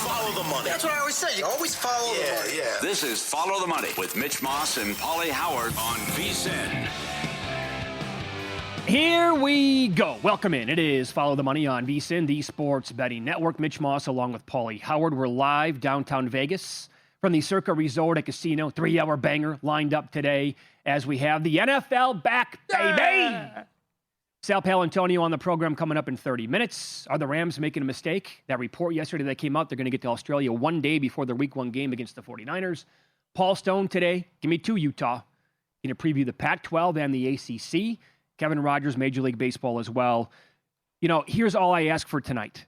Follow the money. That's what I always say. You always follow the money. Yeah. This is Follow the Money with Mitch Moss and Pauly Howard on VSiN. Here we go. Welcome in. It is Follow the Money on VSiN, the Sports Betting Network. Mitch Moss along with Pauly Howard. We're live downtown Vegas from the Circa Resort and Casino. 3-hour banger lined up today as we have the NFL back, baby. Sal Paolantonio on the program coming up in 30 minutes. Are the Rams making a mistake? That report yesterday that came out, they're going to get to Australia one day before their Week 1 game against the 49ers. Paul Stone today, give me two Utah. Going to preview the Pac-12 and the ACC. Kevin Rogers, Major League Baseball as well. You know, here's all I ask for tonight.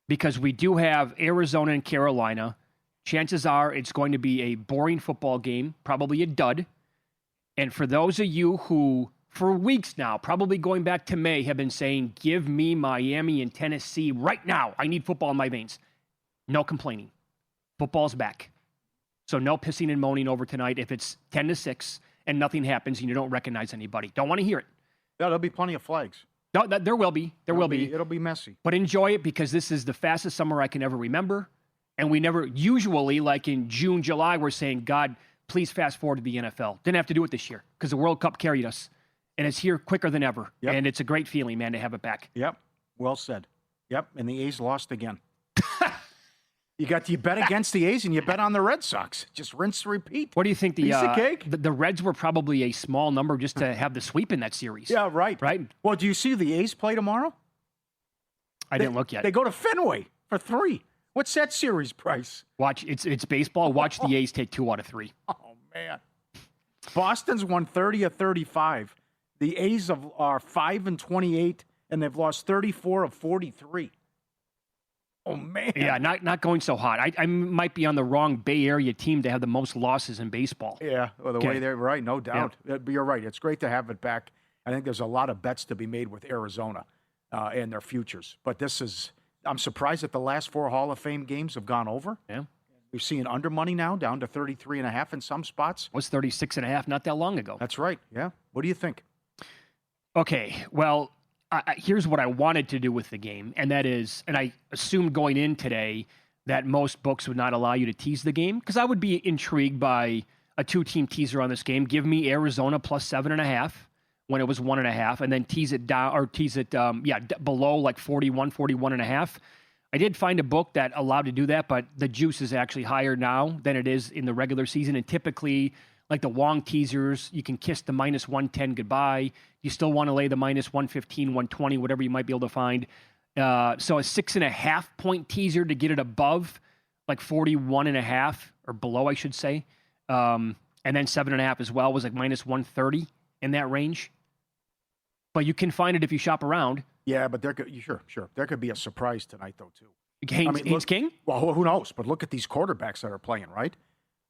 Because we do have Arizona and Carolina. Chances are it's going to be a boring football game, probably a dud. And for those of you who, for weeks now, probably going back to May, have been saying, give me Miami and Tennessee right now. I need football in my veins. No complaining. Football's back. So no pissing and moaning over tonight if it's 10-6 and nothing happens and you don't recognize anybody. Don't want to hear it. Yeah, there'll be plenty of flags. No, there will be. There will be. It'll be messy. But enjoy it because this is the fastest summer I can ever remember. And we never, usually, like in June, July, we're saying, God, please fast forward to the NFL. Didn't have to do it this year because the World Cup carried us. And it's here quicker than ever. Yep. And it's a great feeling, man, to have it back. Well said. And the A's lost again. You bet against the A's and you bet on the Red Sox. Just rinse, repeat. What do you think? Piece of cake? The Reds were probably a small number just to have the sweep in that series. Yeah, right. Right? Well, do you see the A's play tomorrow? I didn't look yet. They go to Fenway for 3. What's that series price? Watch, it's baseball. Watch the A's take 2 out of 3. Oh, man. Boston's won 30 of 35. The A's are 5-28, and they've lost 34 of 43. Oh, man. Yeah, not going so hot. I might be on the wrong Bay Area team to have the most losses in baseball. Yeah, well, the way they're right, no doubt. Yeah. But you're right. It's great to have it back. I think there's a lot of bets to be made with Arizona and their futures. But I'm surprised that the last 4 Hall of Fame games have gone over. Yeah. We've seen under money now down to 33.5 in some spots. It was 36.5 not that long ago. That's right. Yeah. What do you think? Okay, well, here's what I wanted to do with the game, and that is, and I assumed going in today that most books would not allow you to tease the game, because I would be intrigued by a 2-team teaser on this game. Give me Arizona plus 7.5 when it was 1.5, and then tease it down, or tease it, below like 41.5. I did find a book that allowed to do that, but the juice is actually higher now than it is in the regular season, and typically, like the Wong teasers, you can kiss the minus 110 goodbye. You still want to lay the minus 115, 120, whatever you might be able to find. So a 6.5 point teaser to get it above like 41.5 or below, I should say. And then 7.5 as well was like minus 130 in that range. But you can find it if you shop around. Yeah, but sure. There could be a surprise tonight, though, too. Haynes King? Well, who knows? But look at these quarterbacks that are playing, right?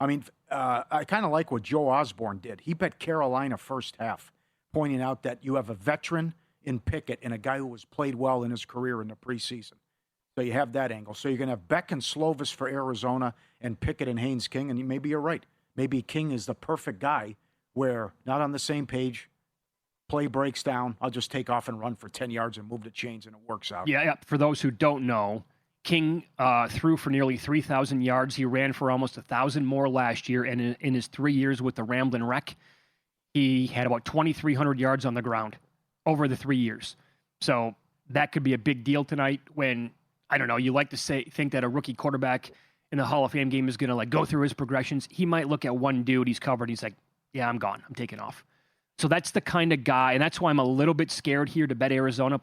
I mean, I kind of like what Joe Osborne did. He bet Carolina first half, pointing out that you have a veteran in Pickett and a guy who has played well in his career in the preseason. So you have that angle. So you're going to have Beck and Slovis for Arizona and Pickett and Haynes King, and maybe you're right. Maybe King is the perfect guy where not on the same page, play breaks down, I'll just take off and run for 10 yards and move the chains, and it works out. Yeah. For those who don't know, King threw for nearly 3,000 yards. He ran for almost 1,000 more last year. And in his 3 years with the Ramblin' Wreck, he had about 2,300 yards on the ground over the 3 years. So that could be a big deal tonight when, I don't know, you like to think that a rookie quarterback in the Hall of Fame game is going to like go through his progressions. He might look at one dude, he's covered. He's like, yeah, I'm gone. I'm taking off. So that's the kind of guy. And that's why I'm a little bit scared here to bet Arizona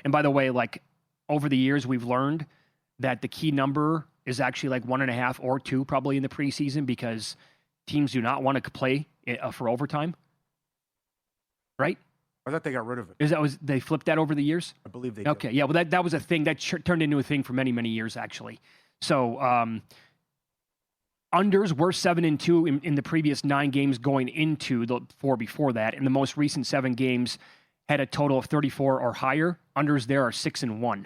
and by the way, like, over the years, we've learned that the key number is actually like 1.5 or 2 probably in the preseason because teams do not want to play for overtime. Right? I thought they got rid of it. They flipped that over the years? I believe they did. Okay, yeah, well, that was a thing. That turned into a thing for many, many years, actually. So unders were 7-2 in the previous 9 games going into the 4 before that. In the most recent 7 games had a total of 34 or higher. Unders there are 6-1.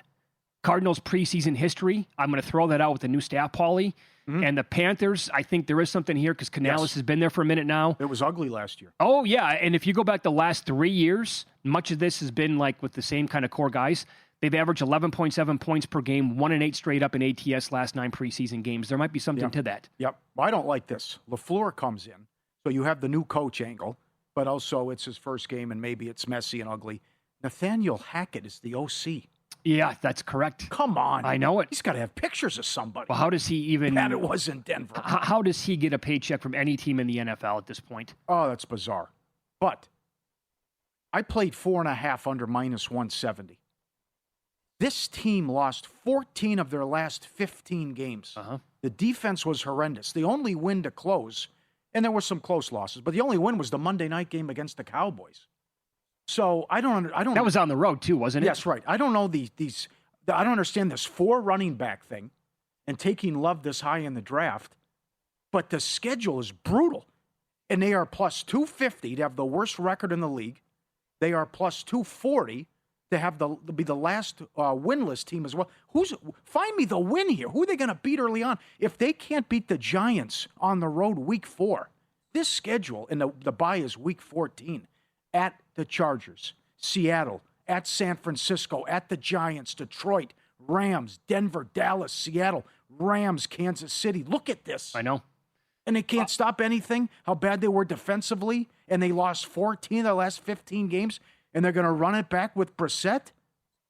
Cardinals preseason history, I'm going to throw that out with the new staff, Pauly. Mm-hmm. And the Panthers, I think there is something here because Canales has been there for a minute now. It was ugly last year. Oh, yeah. And if you go back the last 3 years, much of this has been like with the same kind of core guys. They've averaged 11.7 points per game, 1-8 straight up in ATS last 9 preseason games. There might be something to that. Yep. Well, I don't like this. LaFleur comes in, so you have the new coach angle, but also it's his first game, and maybe it's messy and ugly. Nathaniel Hackett is the OC. Yeah, that's correct. Come on. I know it. He's got to have pictures of somebody. Well, how does he even... And it was in Denver. How does he get a paycheck from any team in the NFL at this point? Oh, that's bizarre. But I played 4.5 under minus 170. This team lost 14 of their last 15 games. Uh-huh. The defense was horrendous. The only win to close, and there were some close losses, but the only win was the Monday night game against the Cowboys. So I don't. That was on the road too, wasn't it? Yes, right. I don't know I don't understand this 4 running back thing, and taking Love this high in the draft. But the schedule is brutal, and they are plus 250 to have the worst record in the league. They are plus 240 to be the last winless team as well. Find me the win here? Who are they going to beat early on? If they can't beat the Giants on the road week 4, this schedule and the bye is week 14 at the Chargers, Seattle, at San Francisco, at the Giants, Detroit, Rams, Denver, Dallas, Seattle, Rams, Kansas City. Look at this. I know. And they can't stop anything, how bad they were defensively, and they lost 14 of their last 15 games, and they're going to run it back with Brissett?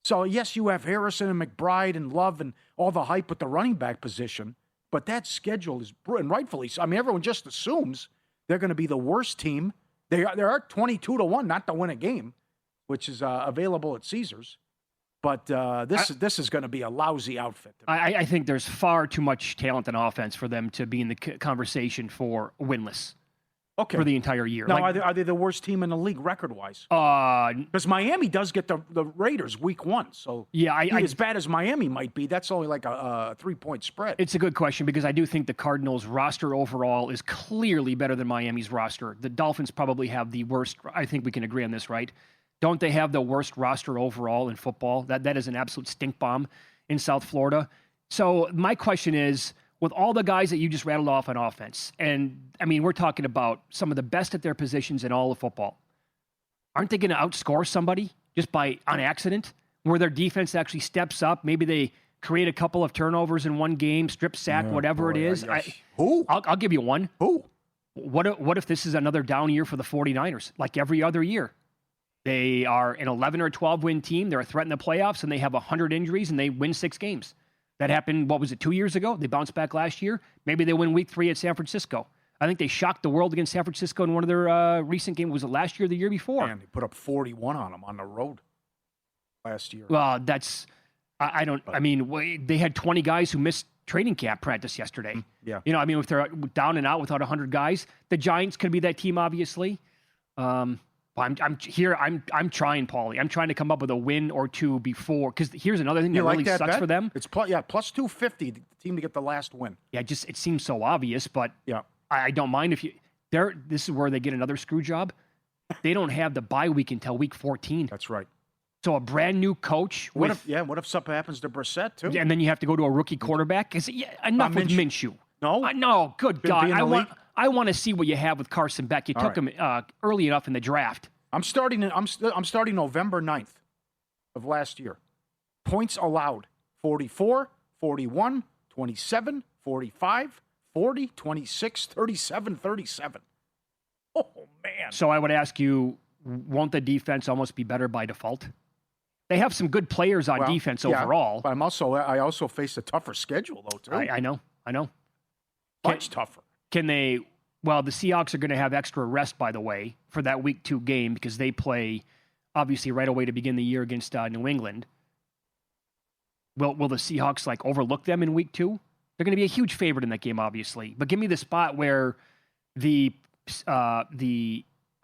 So, yes, you have Harrison and McBride and Love and all the hype with the running back position, but that schedule is, and rightfully so. I mean, everyone just assumes they're going to be the worst team. They are 22-1 not to win a game, which is available at Caesars. But this is going to be a lousy outfit. I think there's far too much talent in offense for them to be in the conversation for winless for the entire year. Now, are they the worst team in the league record-wise? Because Miami does get the Raiders week 1. So as bad as Miami might be, that's only like a 3-point spread. It's a good question because I do think the Cardinals' roster overall is clearly better than Miami's roster. The Dolphins probably have the worst. I think we can agree on this, right? Don't they have the worst roster overall in football? That is an absolute stink bomb in South Florida. So my question is, with all the guys that you just rattled off on offense, and I mean, we're talking about some of the best at their positions in all of football, aren't they going to outscore somebody just on accident, where their defense actually steps up? Maybe they create a couple of turnovers in one game, strip sack, whatever it is. Who? I'll give you one. Who? What if this is another down year for the 49ers, like every other year? They are an 11 or 12 win team. They're a threat in the playoffs, and they have 100 injuries, and they win 6 games. That happened, 2 years ago? They bounced back last year. Maybe they win week 3 at San Francisco. I think they shocked the world against San Francisco in one of their recent games. Was it last year or the year before? Man, they put up 41 on them on the road last year. Well, they had 20 guys who missed training camp practice yesterday. Yeah. If they're down and out without 100 guys, the Giants could be that team, obviously. I'm trying, Paulie. I'm trying to come up with a win or two before, because here's another thing that really sucks for them. It's plus 250, the team to get the last win. Yeah, it seems so obvious, but yeah, I don't mind if this is where they get another screw job. They don't have the bye week until week 14. That's right. So a brand new coach. What if something happens to Brissett too? Yeah, and then you have to go to a rookie quarterback. Enough with Minshew. No, no, good God. I want to see what you have with Carson Beck. You took him early enough in the draft. I'm starting November 9th of last year. Points allowed: 44, 41, 27, 45, 40, 26, 37, 37. Oh, man. So I would ask you, won't the defense almost be better by default? They have some good players on defense overall. But I also face a tougher schedule, though, too. I know. Much tougher. Can they... Well, the Seahawks are going to have extra rest, by the way, for that week 2 game because they play, obviously, right away to begin the year against New England. Will the Seahawks, overlook them in week 2? They're going to be a huge favorite in that game, obviously. But give me the spot where the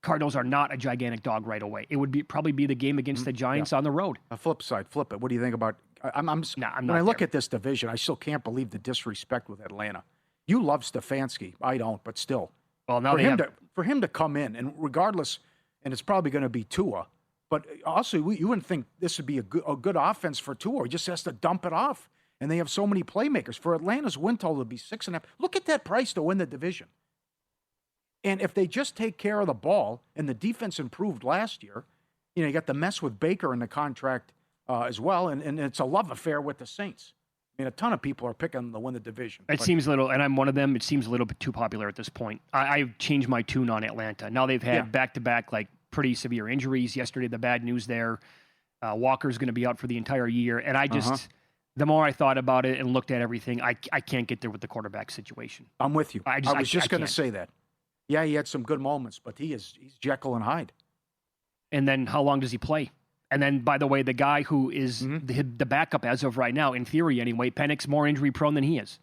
Cardinals are not a gigantic dog right away. It would probably be the game against the Giants on the road. Flip it. What do you think about... When I look at this division, I still can't believe the disrespect with Atlanta. You love Stefanski. I don't, but still. Well, now for him to come in, and regardless, and it's probably going to be Tua, but also you wouldn't think this would be a good offense for Tua. He just has to dump it off, and they have so many playmakers. For Atlanta's win total to be 6.5, look at that price to win the division. And if they just take care of the ball, and the defense improved last year, you got the mess with Baker in the contract as well, and it's a love affair with the Saints. I mean, a ton of people are picking them to win the division. It seems a little, and I'm one of them, it seems a little bit too popular at this point. I've changed my tune on Atlanta. Now they've had back-to-back, like, pretty severe injuries. Yesterday, the bad news there. Walker's going to be out for the entire year. And I just, the more I thought about it and looked at everything, I can't get there with the quarterback situation. I'm with you. I was just going to say that. Yeah, he had some good moments, but he's Jekyll and Hyde. And then how long does he play? And then, by the way, the guy who is the backup as of right now, in theory anyway, Penix, more injury prone than he is.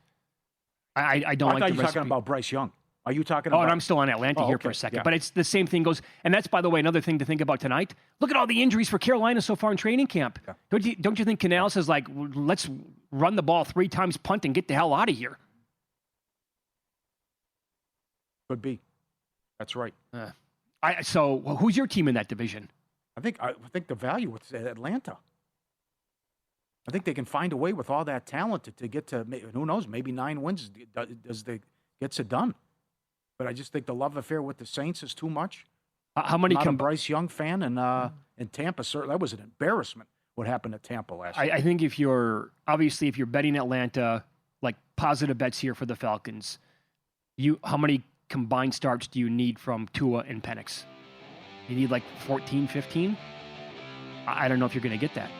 I don't like the recipe. I thought you were talking about Bryce Young. Are you talking about? Oh, and I'm still on Atlanta here for a second. Yeah. But it's the same thing goes. And that's, by the way, another thing to think about tonight. Look at all the injuries for Carolina so far in training camp. Yeah. Don't you think Canales is like, let's run the ball 3 times, punt, and get the hell out of here? Could be. That's right. So who's your team in that division? I think the value with Atlanta. I think they can find a way with all that talent to get to, who knows, maybe 9 wins gets it done. But I just think the love affair with the Saints is too much. How many? I'm not a Bryce Young fan, and in Tampa, certainly that was an embarrassment. What happened to Tampa last year? I think if you're betting Atlanta, like positive bets here for the Falcons, how many combined starts do you need from Tua and Penix? You need like 14, 15? I don't know if you're going to get that.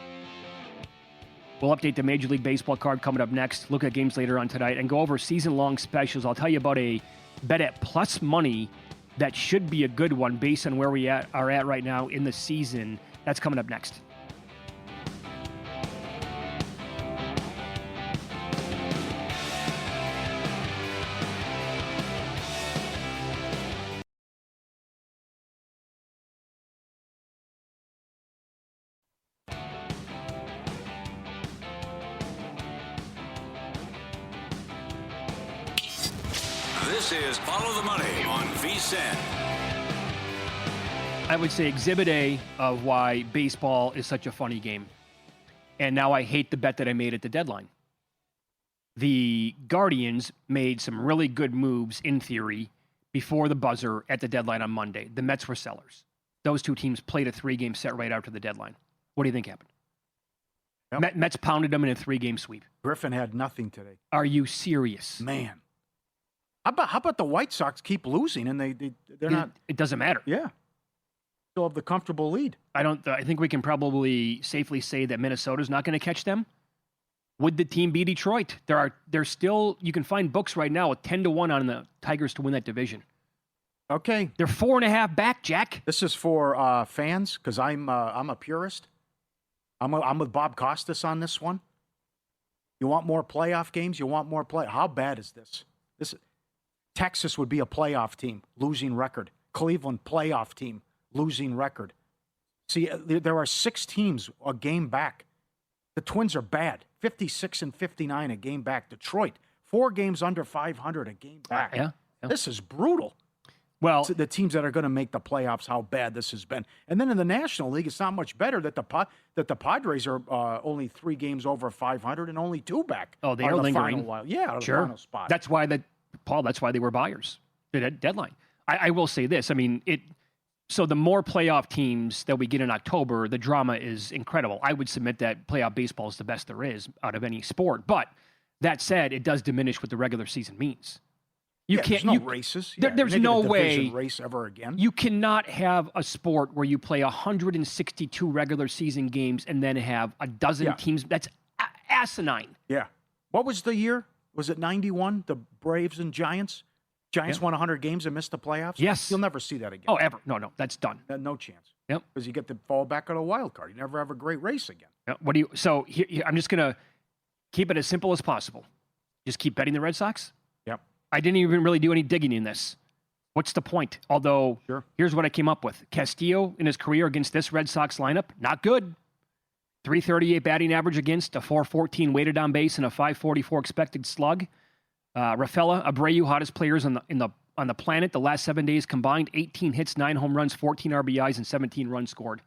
We'll update the Major League Baseball card coming up next, look at games later on tonight, and go over season-long specials. I'll tell you about a bet at plus money that should be a good one based on where we are at right now in the season. That's coming up next. This is Follow the Money on VSiN. I would say exhibit A of why baseball is such a funny game. And now I hate the bet that I made at the deadline. The Guardians made some really good moves, in theory, before the buzzer at the deadline on Monday. The Mets were sellers. Those two teams played a 3-game set right after the deadline. What do you think happened? Yep. Mets pounded them in a 3-game sweep. Griffin had nothing today. Are you serious? Man. How about the White Sox keep losing and they're not? It doesn't matter. Yeah, still have the comfortable lead. I think we can probably safely say that Minnesota's not going to catch them. Would the team be Detroit? There's still, you can find books right now with 10-1 on the Tigers to win that division. Okay, they're 4.5 back, Jack. This is for fans because I'm a purist. I'm with Bob Costas on this one. You want more playoff games? You want more play? How bad is this? Texas would be a playoff team, losing record. Cleveland, playoff team, losing record. See, there are 6 teams a game back. The Twins are bad, 56 and 59 a game back. Detroit, 4 games under 500 a game back. Yeah. This is brutal. Well, the teams that are going to make the playoffs, how bad this has been. And then in the National League, it's not much better that the Padres are only 3 games over 500 and only 2 back. Oh, they are lingering. The final spot. That's why that's why they were buyers at deadline. I will say this. I mean, so the more playoff teams that we get in October, the drama is incredible. I would submit that playoff baseball is the best there is out of any sport. But that said, it does diminish what the regular season means. There's no races. There's no way race ever again. You cannot have a sport where you play 162 regular season games and then have a dozen teams. That's asinine. Yeah. What was the year? Was it 91? The Braves and Giants? Giants won 100 games and missed the playoffs? Yes. You'll never see that again. Oh, ever. No, that's done. No chance. Yep. Because you get to fall back on a wild card. You never have a great race again. Yep. So here, I'm just going to keep it as simple as possible. Just keep betting the Red Sox? Yep. I didn't even really do any digging in this. What's the point? Although, Here's what I came up with. Castillo, in his career against this Red Sox lineup, not good. 338 batting average against, a 414 weighted on base, and a 544 expected slug. Rafaela, Abreu, hottest players on the planet the last 7 days combined. 18 hits, 9 home runs, 14 RBIs, and 17 runs scored.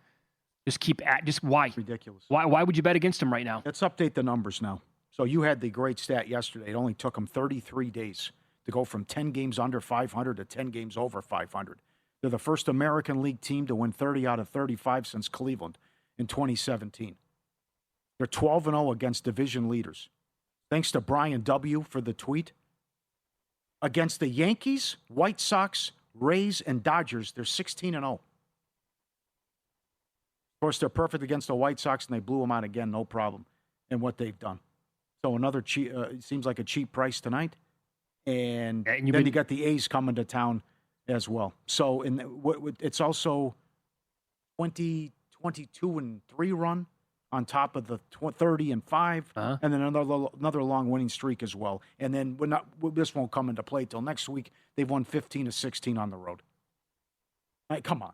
Just why? Ridiculous. Why would you bet against him right now? Let's update the numbers now. So you had the great stat yesterday. It only took him 33 days to go from 10 games under 500 to 10 games over 500. They're the first American League team to win 30 out of 35 since Cleveland in 2017. They're 12-0 against division leaders. Thanks to Brian W. for the tweet. Against the Yankees, White Sox, Rays, and Dodgers, they're 16-0. Of course, they're perfect against the White Sox, and they blew them out again, no problem, in what they've done. So another cheap, seems like a cheap price tonight. And then you got the A's coming to town as well. So it's also 22-3 run on top of the 30-5, and then another long winning streak as well. And then this won't come into play till next week. They've won 15-16 on the road. Come on.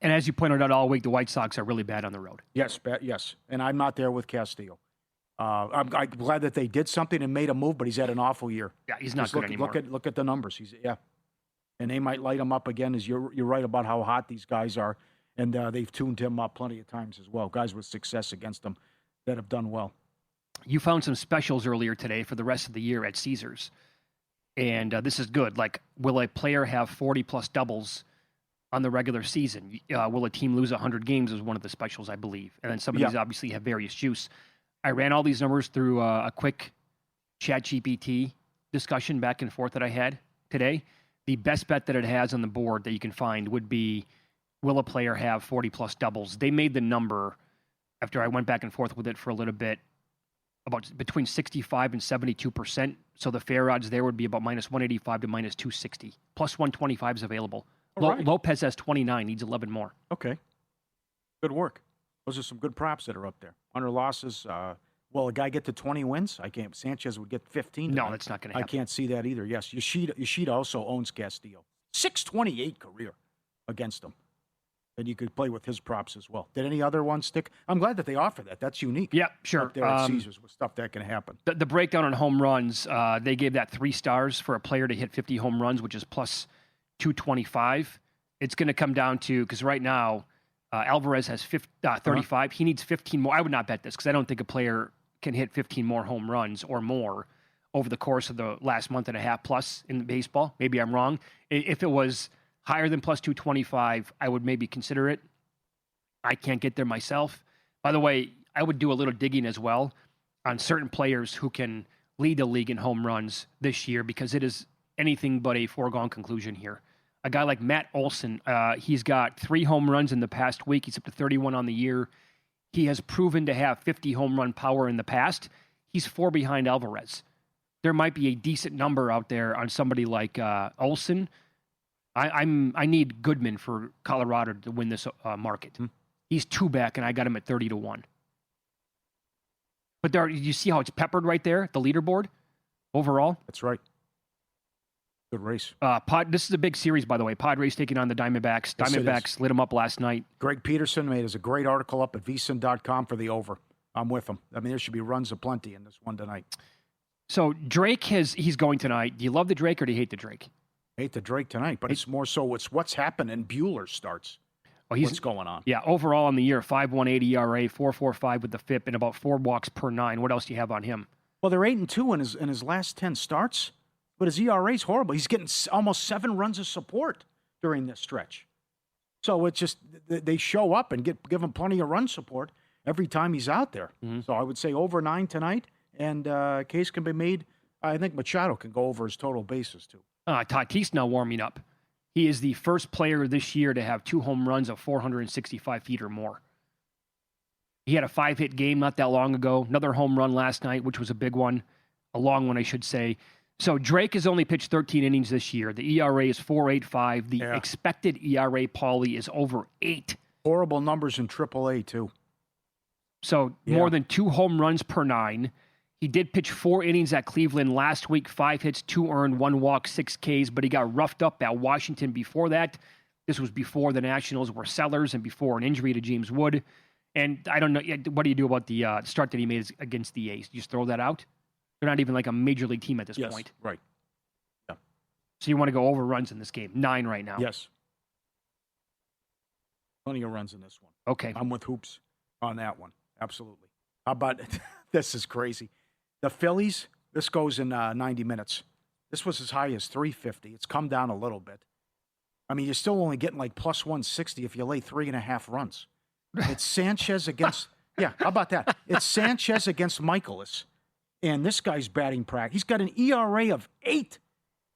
And as you pointed out all week, the White Sox are really bad on the road. Yes, yes. And I'm not there with Castillo. I'm glad that they did something and made a move, but he's had an awful year. Yeah, he's not good anymore. Look at the numbers. And they might light him up again. As you're right about how hot these guys are. And they've tuned him up plenty of times as well. Guys with success against them that have done well. You found some specials earlier today for the rest of the year at Caesars. And this is good. Like, will a player have 40-plus doubles on the regular season? Will a team lose 100 games is one of the specials, I believe. And then some of these obviously have various juice. I ran all these numbers through a quick ChatGPT discussion back and forth that I had today. The best bet that it has on the board that you can find would be, will a player have 40-plus doubles? They made the number, after I went back and forth with it for a little bit, about between 65 and 72%. So the fair odds there would be about minus 185 to minus 260. Plus 125 is available. Right. Lopez has 29, needs 11 more. Okay. Good work. Those are some good props that are up there. 100 losses. Will a guy get to 20 wins? I can't. Sanchez would get 15. No, that's not going to happen. I can't see that either. Yes, Yoshida also owns Castillo. 628 career against him. And you could play with his props as well. Did any other ones stick? I'm glad that they offer that. That's unique. Yeah, sure. Up there at Caesars with stuff that can happen. The breakdown on home runs, they gave that 3 stars for a player to hit 50 home runs, which is plus 225. It's going to come down to, because right now, Alvarez has 35. He needs 15 more. I would not bet this because I don't think a player can hit 15 more home runs or more over the course of the last month and a half plus in baseball. Maybe I'm wrong. If it was higher than plus 225, I would maybe consider it. I can't get there myself. By the way, I would do a little digging as well on certain players who can lead the league in home runs this year because it is anything but a foregone conclusion here. A guy like Matt Olson, he's got 3 home runs in the past week. He's up to 31 on the year. He has proven to have 50 home run power in the past. He's 4 behind Alvarez. There might be a decent number out there on somebody like Olson. I need Goodman for Colorado to win this market. He's 2 back, and I got him at 30-1. But you see how it's peppered right there, the leaderboard overall? That's right. Good race. This is a big series, by the way. Padres taking on the Diamondbacks. Yes, Diamondbacks lit them up last night. Greg Peterson made us a great article up at vsin.com for the over. I'm with him. I mean, there should be runs aplenty in this one tonight. So Drake he's going tonight. Do you love the Drake or do you hate the Drake? Hate the Drake tonight, but it's more so what's happened and Bueller starts. What's going on? Yeah, overall on the year, 5.18 ERA, 4.45 with the FIP, and about 4 walks per 9. What else do you have on him? Well, they're 8-2 in his last 10 starts, but his ERA is horrible. He's getting almost 7 runs of support during this stretch. So it's just they show up and give him plenty of run support every time he's out there. Mm-hmm. So I would say over 9 tonight, and case can be made. I think Machado can go over his total bases too. Tatis now warming up. He is the first player this year to have 2 home runs of 465 feet or more. He had a 5-hit game not that long ago. Another home run last night, which was a big one. A long one, I should say. So Drake has only pitched 13 innings this year. The ERA is 4.85. The expected ERA, Pauly, is over 8. Horrible numbers in AAA, too. So more than 2 home runs per 9. He did pitch 4 innings at Cleveland last week, 5 hits, 2 earned, 1 walk, 6 Ks, but he got roughed up at Washington before that. This was before the Nationals were sellers and before an injury to James Wood. And I don't know, what do you do about the start that he made against the A's? You just throw that out? They're not even like a major league team at this point. Right. Yeah. So you want to go over runs in this game. 9 right now. Yes. Plenty of runs in this one. Okay. I'm with Hoops on that one. Absolutely. How about, this is crazy. The Phillies, this goes in 90 minutes. This was as high as 350. It's come down a little bit. I mean, you're still only getting like plus 160 if you lay 3.5 runs. It's Sanchez against Yeah, how about that? It's Sanchez against Michaelis, and this guy's batting practice. He's got an ERA of 8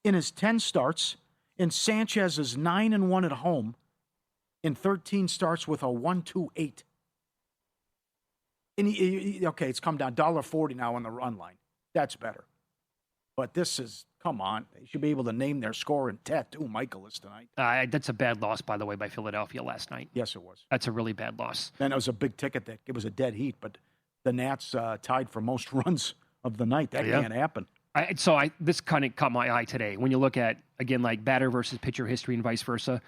in his 10 starts, and Sanchez is 9-1 at home in 13 starts with a 1.28. And okay, it's come down $1.40 now on the run line. That's better. But this is, come on, they should be able to name their score and tattoo Michaelis tonight. That's a bad loss, by the way, by Philadelphia last night. Yes, it was. That's a really bad loss. And it was a big ticket. That it was a dead heat, but the Nats tied for most runs of the night. That can't happen. This kind of caught my eye today. When you look at, again, like batter versus pitcher history and vice versa,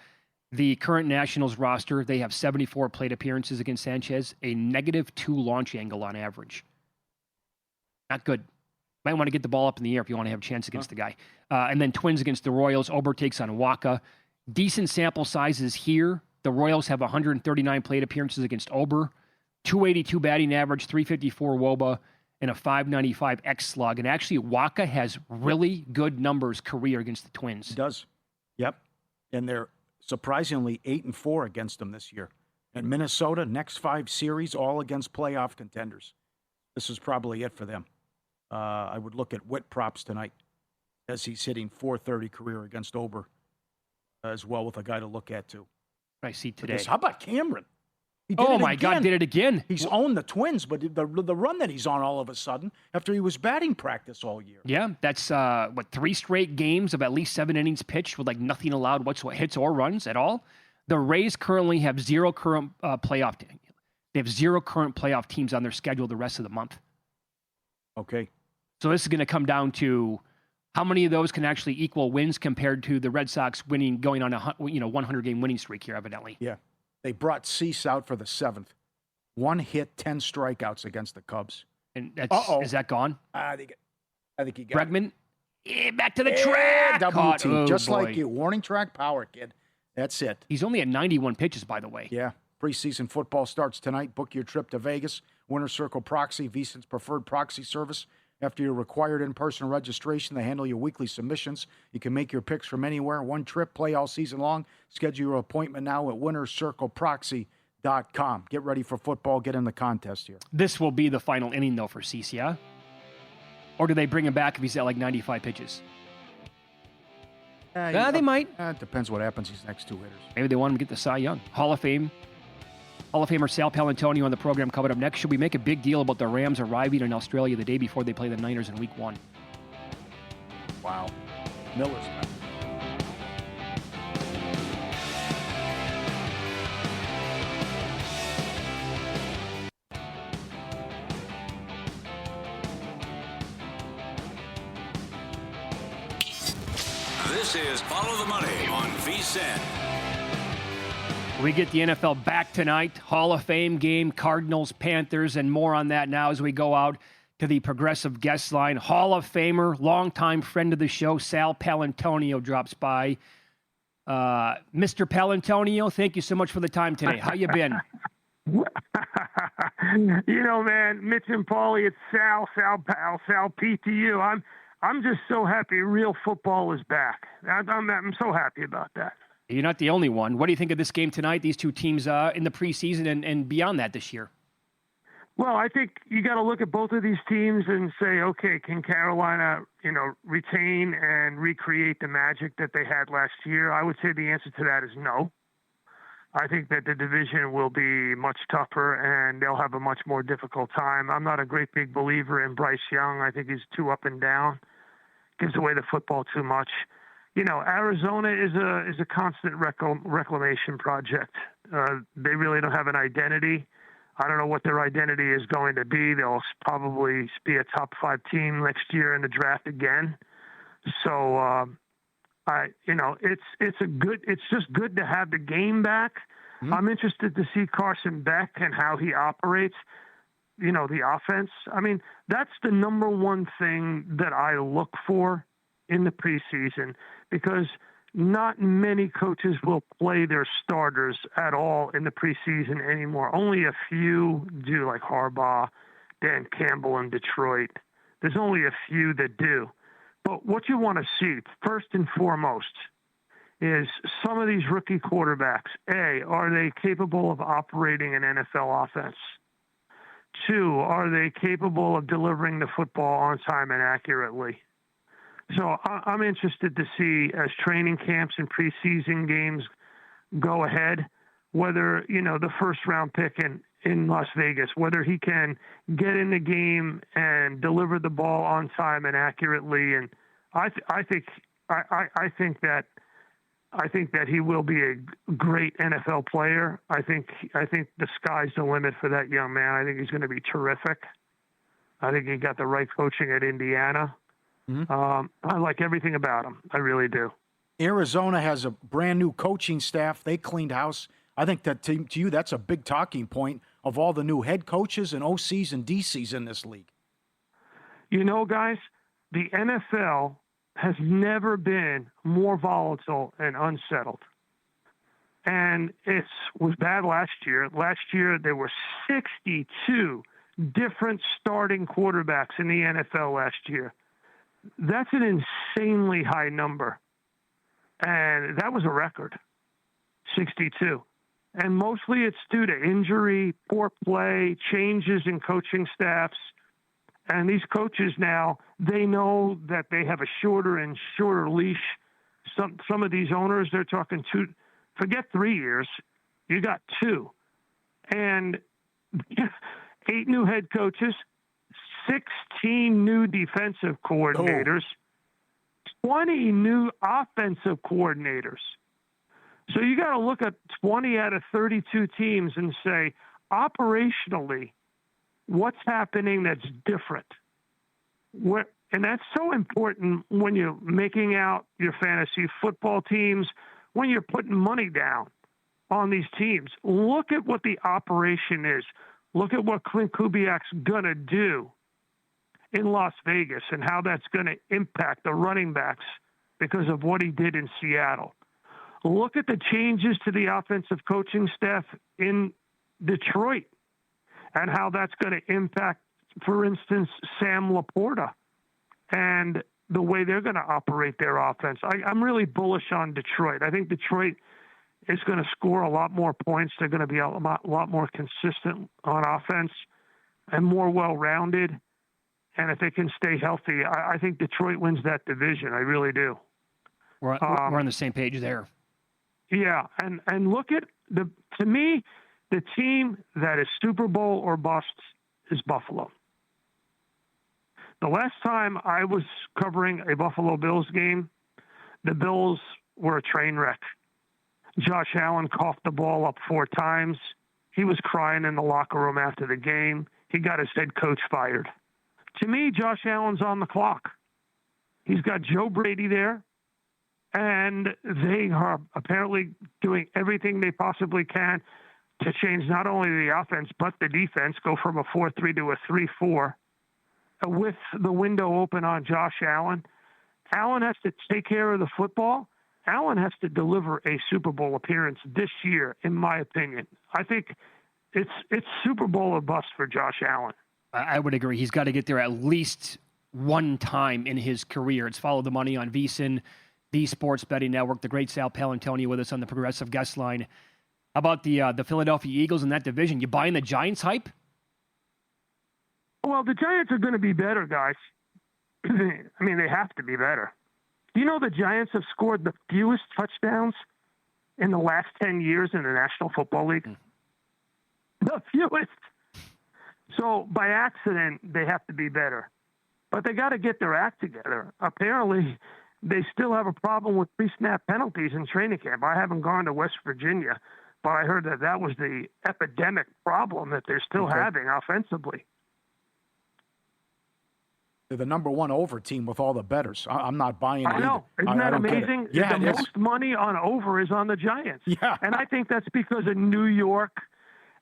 the current Nationals roster, they have 74 plate appearances against Sanchez, a -2 launch angle on average. Not good. Might want to get the ball up in the air if you want to have a chance against the guy. And then Twins against the Royals. Ober takes on Waka. Decent sample sizes here. The Royals have 139 plate appearances against Ober, 282 batting average, 354 WOBA, and a 595 X slug. And actually, Waka has really good numbers career against the Twins. He does. Yep. And they're surprisingly 8-4 against them this year. And Minnesota, next 5 series, all against playoff contenders. This is probably it for them. I would look at Witt props tonight as he's hitting .430 career against Ober as well, with a guy to look at too. I see today. How about Cameron? God, did it again. He's owned the Twins, but the run that he's on all of a sudden after he was batting practice all year. Yeah, that's 3 straight games of at least 7 innings pitched with like nothing allowed whatsoever, hits or runs at all. The Rays currently have 0 current playoff. They have 0 current playoff teams on their schedule the rest of the month. Okay. So this is going to come down to how many of those can actually equal wins compared to the Red Sox going on a 100-game winning streak here, evidently. Yeah. They brought Cease out for the 7th. 1 hit, 10 strikeouts against the Cubs. And is that gone? I think he got Bregman, back to the track. WT, just boy. like you. Warning track power, kid. That's it. He's only at 91 pitches, by the way. Yeah. Preseason football starts tonight. Book your trip to Vegas. Winner Circle Proxy, VSiN's preferred proxy service. After your required in-person registration, they handle your weekly submissions. You can make your picks from anywhere. 1 trip, play all season long. Schedule your appointment now at winnercircleproxy.com. Get ready for football. Get in the contest here. This will be the final inning, though, for Cease, yeah? Or do they bring him back if he's at like 95 pitches? They might. It depends what happens these next 2 hitters. Maybe they want him to get the Cy Young. Hall of Famer Sal Paolantonio on the program coming up next. Should we make a big deal about the Rams arriving in Australia the day before they play the Niners in Week 1? Wow. Miller's back. This is Follow the Money on VSiN. We get the NFL back tonight. Hall of Fame game, Cardinals, Panthers, and more on that now as we go out to the progressive guest line. Hall of Famer, longtime friend of the show, Sal Paolantonio drops by. Mr. Paolantonio, thank you so much for the time today. How you been? Man, Mitch and Pauly, it's Sal P to you. I'm just so happy real football is back. I'm so happy about that. You're not the only one. What do you think of this game tonight, these 2 teams in the preseason and beyond that this year? Well, I think you got to look at both of these teams and say, okay, can Carolina, retain and recreate the magic that they had last year? I would say the answer to that is no. I think that the division will be much tougher and they'll have a much more difficult time. I'm not a great big believer in Bryce Young. I think he's too up and down, gives away the football too much. Arizona is a constant reclamation project. They really don't have an identity. I don't know what their identity is going to be. They'll probably be a top 5 team next year in the draft again. So, it's just good to have the game back. Mm-hmm. I'm interested to see Carson Beck and how he operates. The offense. I mean, that's the number one thing that I look for in the preseason, because not many coaches will play their starters at all in the preseason anymore. Only a few do, like Harbaugh, Dan Campbell in Detroit. There's only a few that do. But what you want to see, first and foremost, is some of these rookie quarterbacks, A, are they capable of operating an NFL offense? Two, are they capable of delivering the football on time and accurately? So I'm interested to see, as training camps and preseason games go ahead, whether, the first-round pick in Las Vegas, whether he can get in the game and deliver the ball on time and accurately. And I think that he will be a great NFL player. I think the sky's the limit for that young man. I think he's going to be terrific. I think he got the right coaching at Indiana. Mm-hmm. I like everything about him. I really do. Arizona has a brand new coaching staff. They cleaned house. I think that to you, that's a big talking point of all the new head coaches and OCs and DCs in this league. Guys, the NFL has never been more volatile and unsettled. And it was bad last year. Last year, there were 62 different starting quarterbacks in the NFL last year. That's an insanely high number. And that was a record, 62. And mostly it's due to injury, poor play, changes in coaching staffs. And these coaches now, they know that they have a shorter and shorter leash. Some of these owners, they're talking 2, forget 3 years, you got 2. And 8 new head coaches, 16 new defensive coordinators, 20 new offensive coordinators. So you got to look at 20 out of 32 teams and say, operationally, what's happening that's different? And that's so important when you're making out your fantasy football teams, when you're putting money down on these teams. Look at what the operation is. Look at what Clint Kubiak's going to do in Las Vegas and how that's going to impact the running backs because of what he did in Seattle. Look at the changes to the offensive coaching staff in Detroit and how that's going to impact, for instance, Sam Laporta and the way they're going to operate their offense. I'm really bullish on Detroit. I think Detroit is going to score a lot more points. They're going to be a lot more consistent on offense and more well-rounded. And if they can stay healthy, I think Detroit wins that division. I really do. We're on the same page there. Yeah, and look at to me, the team that is Super Bowl or bust is Buffalo. The last time I was covering a Buffalo Bills game, the Bills were a train wreck. Josh Allen coughed the ball up 4 times. He was crying in the locker room after the game. He got his head coach fired. To me, Josh Allen's on the clock. He's got Joe Brady there, and they are apparently doing everything they possibly can to change not only the offense but the defense, go from a 4-3 to a 3-4, with the window open on Josh Allen. Allen has to take care of the football. Allen has to deliver a Super Bowl appearance this year, in my opinion. I think it's Super Bowl or bust for Josh Allen. I would agree. He's got to get there at least one time in his career. It's Follow the Money on VSiN, the Sports Betting Network. The great Sal Paolantonio with us on the Progressive Guest Line. How about the Philadelphia Eagles in that division? You buying the Giants hype? Well, the Giants are going to be better, guys. I mean, they have to be better. Do you know the Giants have scored the fewest touchdowns in the last 10 years in the National Football League? The fewest. So by accident, they have to be better. But they got to get their act together. Apparently, they still have a problem with pre-snap penalties in training camp. I haven't gone to West Virginia, but I heard that was the epidemic problem that they're still having offensively. They're the number 1 over team with all the bettors. I'm not buying it. I know. Either. Isn't that amazing? Yeah, the most money on over is on the Giants. Yeah. And I think that's because of New York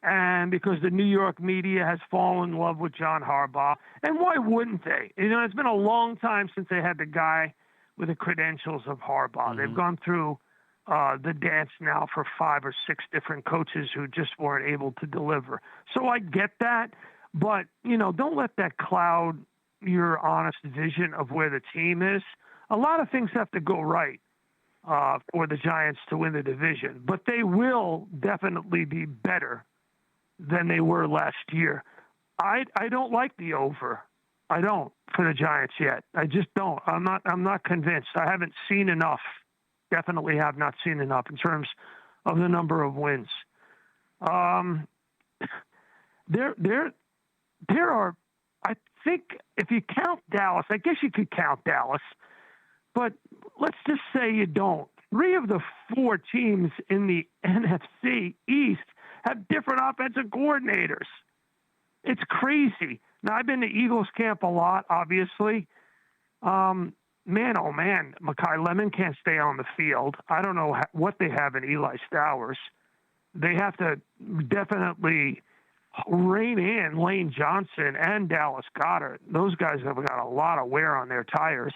and because the New York media has fallen in love with John Harbaugh. And why wouldn't they? It's been a long time since they had the guy with the credentials of Harbaugh. Mm-hmm. They've gone through the dance now for 5 or 6 different coaches who just weren't able to deliver. So I get that, but, don't let that cloud your honest vision of where the team is. A lot of things have to go right for the Giants to win the division, but they will definitely be better than they were last year. I don't like the over. I don't for the Giants yet. I just don't. I'm not convinced. I haven't seen enough. Definitely have not seen enough in terms of the number of wins. There are. I think if you count Dallas, I guess you could count Dallas, but let's just say you don't. 3 of the 4 teams in the NFC East have different offensive coordinators. It's crazy. Now, I've been to Eagles camp a lot, obviously. Man, oh man, Mekhi Lemon can't stay on the field. I don't know what they have in Eli Stowers. They have to definitely rein in Lane Johnson and Dallas Goedert. Those guys have got a lot of wear on their tires.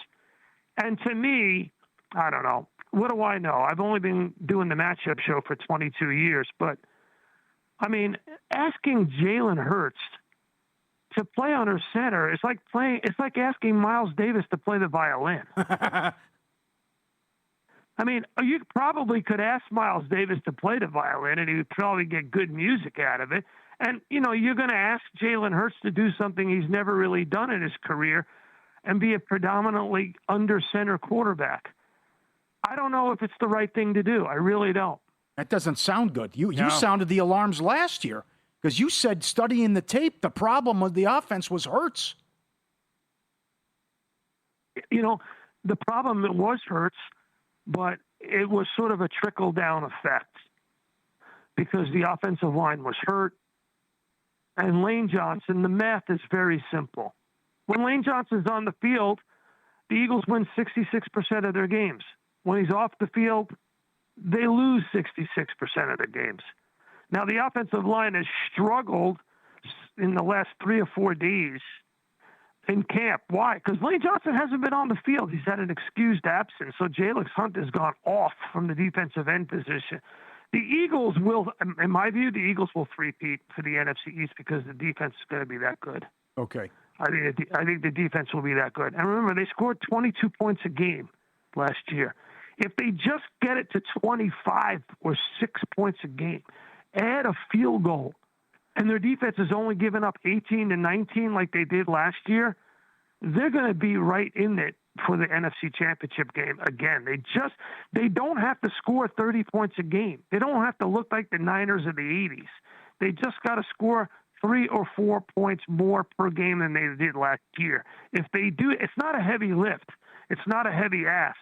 And to me, I don't know. What do I know? I've only been doing the matchup show for 22 years, but I mean, asking Jalen Hurts to play under center is like asking Miles Davis to play the violin. I mean, you probably could ask Miles Davis to play the violin, and he would probably get good music out of it. And, you know, you're going to ask Jalen Hurts to do something he's never really done in his career and be a predominantly under center quarterback. I don't know if it's the right thing to do. I really don't. That doesn't sound good. You sounded the alarms last year because you said studying the tape, the problem with the offense was Hurts. You know, the problem was Hurts, but it was sort of a trickle-down effect because the offensive line was hurt. And Lane Johnson, the math is very simple. When Lane Johnson's on the field, the Eagles win 66% of their games. When he's off the field, they lose 66% of their games. Now, the offensive line has struggled in the last 3 or 4 days in camp. Why? Because Lane Johnson hasn't been on the field. He's had an excused absence. So Jalix Hunt has gone off from the defensive end position. The Eagles will, in my view, the Eagles will three-peat for the NFC East because the defense is going to be that good. Okay. I think the defense will be that good. And remember, they scored 22 points a game last year. If they just get it to 25 or 6 points a game, add a field goal, and their defense has only given up 18 to 19 like they did last year, they're going to be right in it for the NFC Championship game again. They don't have to score 30 points a game. They don't have to look like the Niners of the 80s. They just got to score 3 or 4 points more per game than they did last year. If they do, it's not a heavy lift. It's not a heavy ask.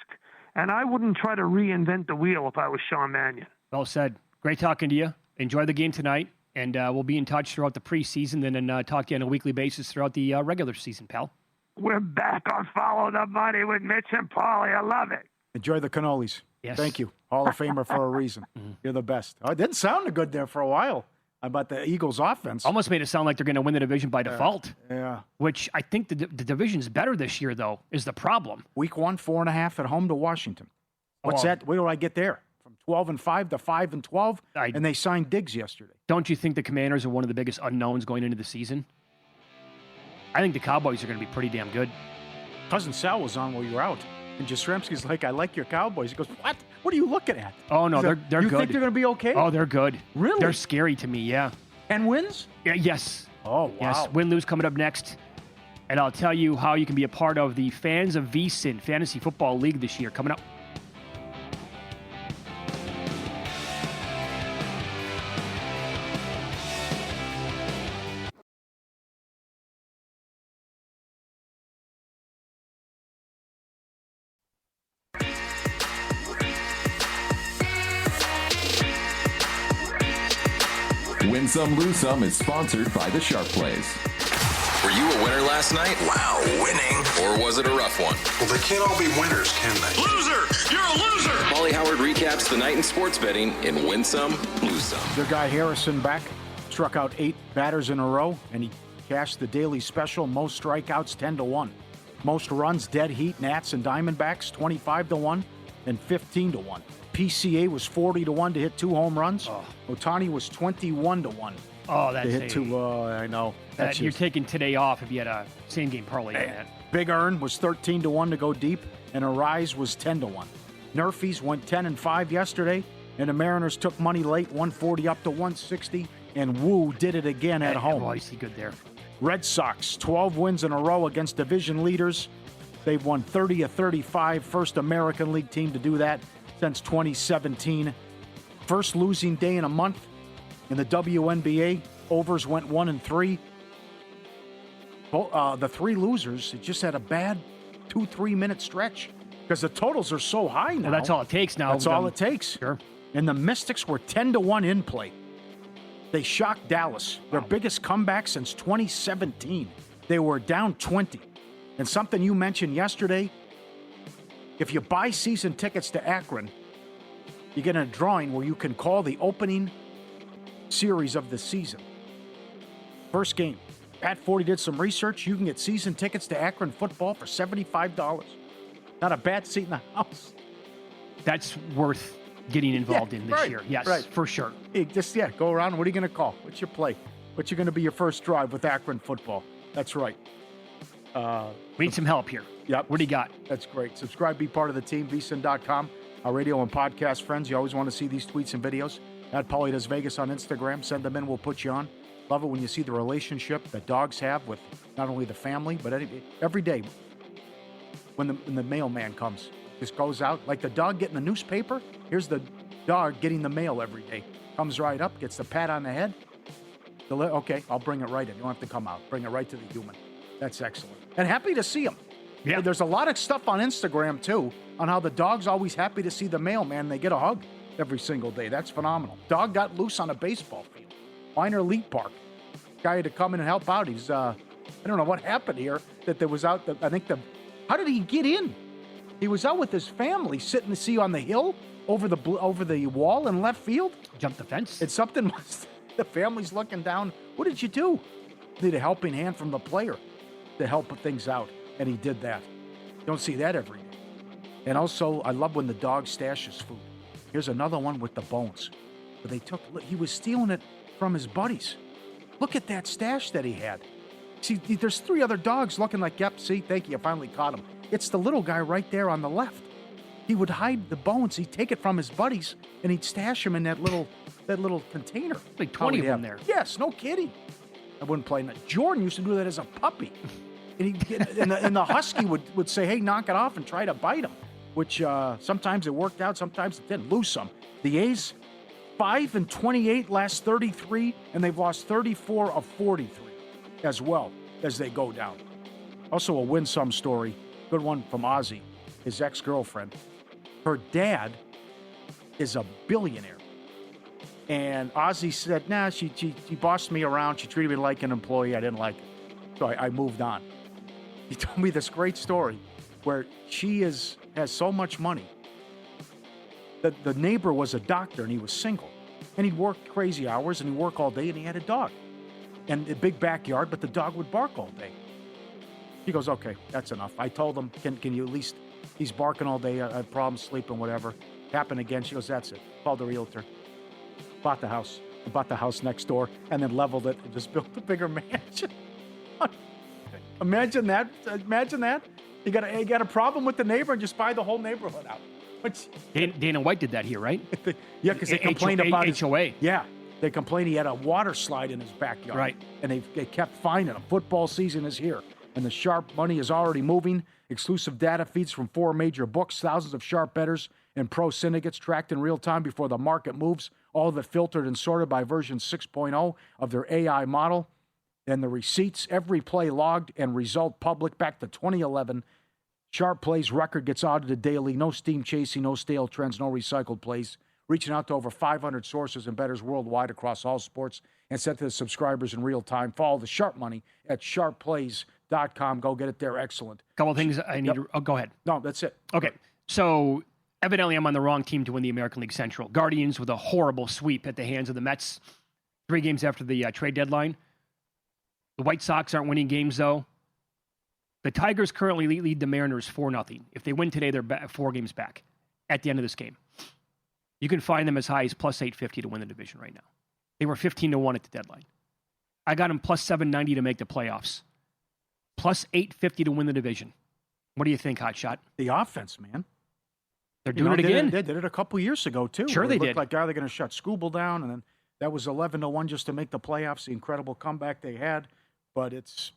And I wouldn't try to reinvent the wheel if I was Sean Mannion. Well said. Great talking to you. Enjoy the game tonight. And we'll be in touch throughout the preseason and then talk to you on a weekly basis throughout the regular season, pal. We're back on Follow the Money with Mitch and Pauly. I love it. Enjoy the cannolis. Yes. Thank you. Hall of Famer for a reason. You're the best. Oh, it didn't sound good there for a while about the Eagles' offense. Almost made it sound like they're going to win the division by default. Yeah. Which I think the division's better this year, though, is the problem. Week 1, 4.5 at home to Washington. What's that? Where do I get there? From 12-5 to 5-12, and they signed Diggs yesterday. Don't you think the Commanders are one of the biggest unknowns going into the season? I think the Cowboys are going to be pretty damn good. Cousin Sal was on while you were out. And Jastrzemski's like, I like your Cowboys. He goes, what? What are you looking at? Oh, no, they're good. You think they're going to be okay? Oh, they're good. Really? They're scary to me, yeah. And wins? Yeah, yes. Oh, wow. Yes, win-lose coming up next. And I'll tell you how you can be a part of the Fans of VSiN Fantasy Football League this year coming up. Win Some, Lose Some is sponsored by the Sharp Plays. Were you a winner last night? Wow, winning. Or was it a rough one? Well, they can't all be winners, can they? Loser! You're a loser! Pauly Howard recaps the night in sports betting in Win Some, Lose Some. Their guy Harrison back, struck out 8 batters in a row, and he cashed the daily special, most strikeouts 10-1. Most runs, dead heat, Nats and Diamondbacks 25-1 and 15-1. PCA was 40-1 to hit 2 home runs. Ohtani was 21-1 that's to hit 2. I know. That's you're taking today off if you had a same game parlay on that. Big Earn was 13-1 to go deep, and Arise was 10-1. Nerfies went 10-5 yesterday, and the Mariners took money late, 140 up to 160, and Wu did it again at home. Oh, is he good there? Red Sox, 12 wins in a row against division leaders. They've won 30 of 35, first American League team to do that since 2017. First losing day in a month in the WNBA. Overs went 1-3. The three losers just had a bad 2-3 minute stretch because the totals are so high now. Well, that's all it takes now. That's all it takes. Sure. And the Mystics were 10-1 in play. They shocked Dallas, their biggest comeback since 2017. They were down 20. And something you mentioned yesterday, if you buy season tickets to Akron, you get a drawing where you can call the opening series of the season. First game. Pat Forty did some research. You can get season tickets to Akron football for $75. Not a bad seat in the house. That's worth getting involved in this year. Yes, for sure. Hey, go around. What are you going to call? What's your play? What's going to be your first drive with Akron football? That's right. We need some help here. Yep. What do you got? That's great. Subscribe, be part of the team, vsin.com. Our radio and podcast friends, you always want to see these tweets and videos. At Pauly Does Vegas on Instagram. Send them in. We'll put you on. Love it when you see the relationship that dogs have with not only the family, but every day when the mailman comes. Just goes out. Like the dog getting the newspaper. Here's the dog getting the mail every day. Comes right up, gets the pat on the head. Okay, I'll bring it right in. You don't have to come out. Bring it right to the human. That's excellent. And happy to see him. Yeah. There's a lot of stuff on Instagram, too, on how the dog's always happy to see the mailman. They get a hug every single day. That's phenomenal. Dog got loose on a baseball field. Minor League Park. Guy had to come in and help out. He's, I don't know what happened here, that there was out, how did he get in? He was out with his family sitting to see on the hill over the wall in left field. Jump the fence? It's something, the family's looking down. What did you do? Need a helping hand from the player to help things out. And he did that. Don't see that every day. And also, I love when the dog stashes food. Here's another one with the bones. But he was stealing it from his buddies. Look at that stash that he had. See, there's three other dogs looking like, yep, see, thank you, I finally caught him. It's the little guy right there on the left. He would hide the bones. He'd take it from his buddies, and he'd stash them in that little container. Like 20 of them there. Yes, no kidding. I wouldn't play that. Jordan used to do that as a puppy. And the husky would say, hey, knock it off and try to bite him, which sometimes it worked out, sometimes it didn't. Lose some. The A's, 5-28 last 33, and they've lost 34 of 43 as well as they go down. Also a win-some story, good one from Ozzy, his ex-girlfriend. Her dad is a billionaire. And Ozzy said, nah, she bossed me around. She treated me like an employee. I didn't like it. So I moved on. He told me this great story where she has so much money. The neighbor was a doctor, and he was single. And he'd work crazy hours, and he'd work all day, and he had a dog. And a big backyard, but the dog would bark all day. He goes, okay, that's enough. I told him, can you at least, he's barking all day, I have problems sleeping, whatever. Happened again. She goes, that's it. Called the realtor. Bought the house next door, and then leveled it and just built a bigger mansion. Imagine that. You got a problem with the neighbor and just buy the whole neighborhood out. Dana White did that here, right? Yeah, because they complained about his HOA. Yeah, they complained he had a water slide in his backyard. Right. And they kept finding him. Football season is here, and the sharp money is already moving. Exclusive data feeds from 4 major books, thousands of sharp bettors and pro syndicates tracked in real time before the market moves, all of it filtered and sorted by version 6.0 of their AI model. And the receipts, every play logged and result public back to 2011. Sharp Plays record gets audited daily. No steam chasing, no stale trends, no recycled plays. Reaching out to over 500 sources and bettors worldwide across all sports and sent to the subscribers in real time. Follow the Sharp Money at sharpplays.com. Go get it there. Excellent. Couple things I need to... Oh, go ahead. No, that's it. Okay. So, evidently I'm on the wrong team to win the American League Central. Guardians with a horrible sweep at the hands of the Mets 3 games after the trade deadline. The White Sox aren't winning games, though. The Tigers currently lead the Mariners 4-0. If they win today, they're 4 games back at the end of this game. You can find them as high as plus 850 to win the division right now. They were 15-1 at the deadline. I got them plus 790 to make the playoffs. Plus 850 to win the division. What do you think, Hotshot? The offense, man. They're doing it again. They did it a couple years ago, too. Sure they did. It looked like they're going to shut Scooble down, and then that was 11-1 just to make the playoffs, the incredible comeback they had. but it's,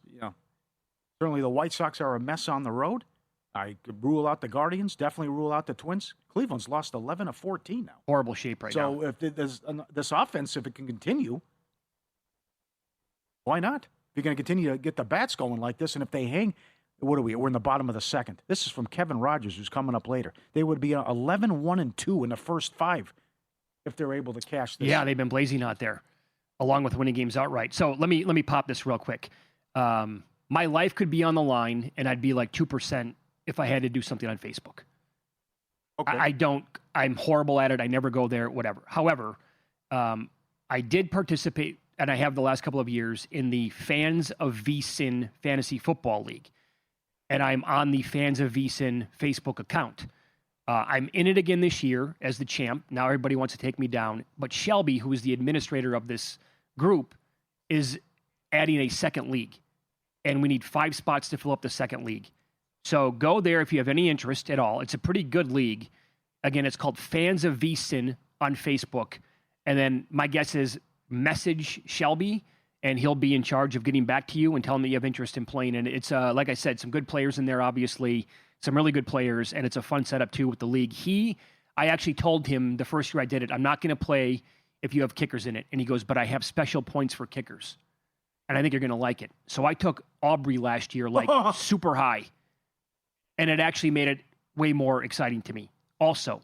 certainly the White Sox are a mess on the road. I could rule out the Guardians, definitely rule out the Twins. Cleveland's lost 11 of 14 now. Horrible shape now. So if there's this offense, if it can continue, why not? If you're going to continue to get the bats going like this, and if they hang, what are we? We're in the bottom of the second. This is from Kevin Rogers, who's coming up later. They would be 11-1-2 in the first 5 if they're able to cash this. Yeah, they've been blazing out there, along with winning games outright. So let me pop this real quick. My life could be on the line, and I'd be like 2% if I had to do something on Facebook. Okay. I'm horrible at it. I never go there, whatever. However, I did participate, and I have the last couple of years, in the Fans of VSiN Fantasy Football League. And I'm on the Fans of VSiN Facebook account. I'm in it again this year as the champ. Now everybody wants to take me down. But Shelby, who is the administrator of this group, is adding a second league. And we need 5 spots to fill up the second league. So go there if you have any interest at all. It's a pretty good league. Again, it's called Fans of VSiN on Facebook. And then my guess is message Shelby, and he'll be in charge of getting back to you and telling me you have interest in playing. And it's, like I said, some good players in there, obviously, some really good players, and it's a fun setup, too, with the league. I actually told him the first year I did it, I'm not going to play if you have kickers in it. And he goes, but I have special points for kickers. And I think you're going to like it. So I took Aubrey last year, super high. And it actually made it way more exciting to me. Also,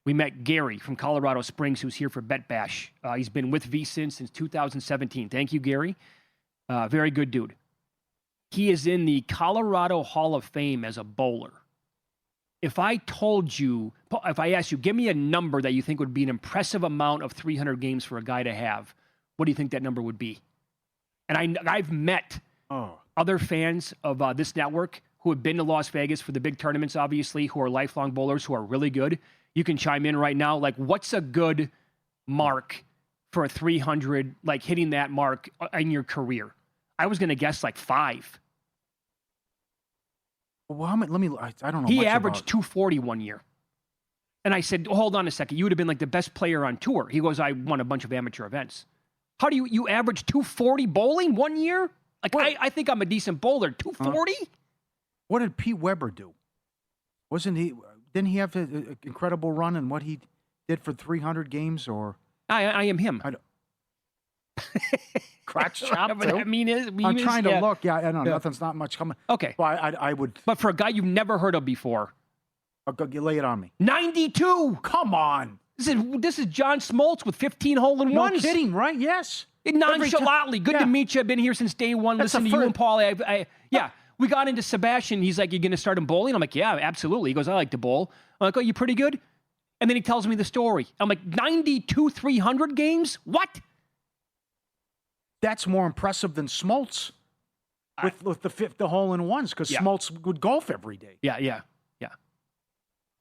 we met Gary from Colorado Springs, who's here for Bet Bash. He's been with VSiN since 2017. Thank you, Gary. Very good dude. He is in the Colorado Hall of Fame as a bowler. If I asked you, give me a number that you think would be an impressive amount of 300 games for a guy to have, what do you think that number would be? And I've met other fans of this network who have been to Las Vegas for the big tournaments, obviously, who are lifelong bowlers, who are really good. You can chime in right now. Like, what's a good mark for a 300, like hitting that mark in your career? I was going to guess like 5. Well, I don't know. He averaged 240 one year. And I said, hold on a second. You would have been like the best player on tour. He goes, I won a bunch of amateur events. How do you average 240 bowling one year? Like, I think I'm a decent bowler. 240? What did Pete Weber do? Didn't he have an incredible run in what he did for 300 games? Or I am him. Crotch chop, too? I'm trying to look. Yeah, I know. Nothing's not much coming. Okay. Well, I would. But for a guy you've never heard of before. You lay it on me. 92. Come on. This is John Smoltz with 15 hole-in-ones. No kidding, right? Yes. Nonchalantly. Good to meet you. I've been here since day one. Listen to you and Paul. We got into Sebastian. He's like, you going to start him bowling? I'm like, yeah, absolutely. He goes, I like to bowl. I'm like, oh, you pretty good? And then he tells me the story. I'm like, 92 300 games? What? That's more impressive than Smoltz with the hole-in-ones, because Smoltz would golf every day. Yeah.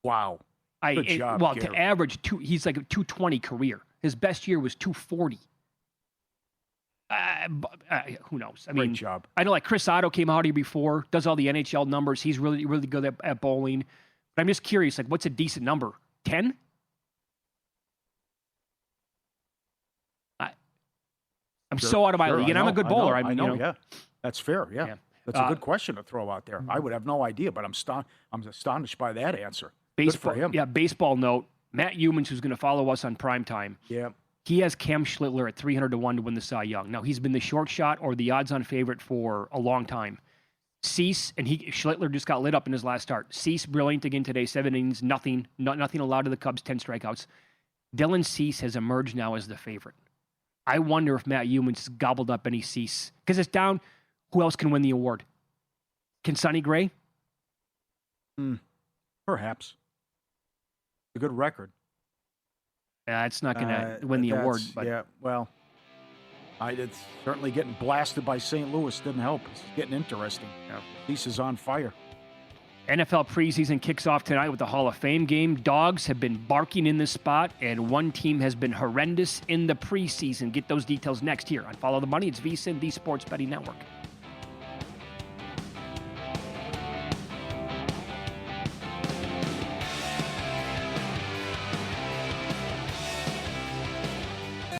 Wow. Good job, Gary. To average he's like a 220 career. His best year was 240. Who knows? Great job. I know, like Chris Otto came out here before, does all the NHL numbers. He's really, really good at bowling. But I'm just curious, like, what's a decent number? 10? I'm so out of my league, and I'm a good bowler. I know. Yeah, that's fair. Yeah. That's a good question to throw out there. I would have no idea, but I'm astonished by that answer. Baseball, good for him. Yeah, baseball note. Matt Humans, who's going to follow us on primetime. Yeah. He has Cam Schlittler at 300-1 to win the Cy Young. Now, he's been the short shot or the odds-on favorite for a long time. Cease, and Schlittler just got lit up in his last start. Cease, brilliant again today, 7 innings, nothing allowed to the Cubs, 10 strikeouts. Dylan Cease has emerged now as the favorite. I wonder if Matt Humans gobbled up any Cease. Because it's down, who else can win the award? Can Sonny Gray? Perhaps. A good record. Yeah, it's not going to win the award. But. Yeah, well, it's certainly getting blasted by St. Louis didn't help. It's getting interesting. Yeah. Cease is on fire. NFL preseason kicks off tonight with the Hall of Fame game. Dogs have been barking in this spot, and one team has been horrendous in the preseason. Get those details next here on Follow the Money. It's VSiN, the Sports Betting Network.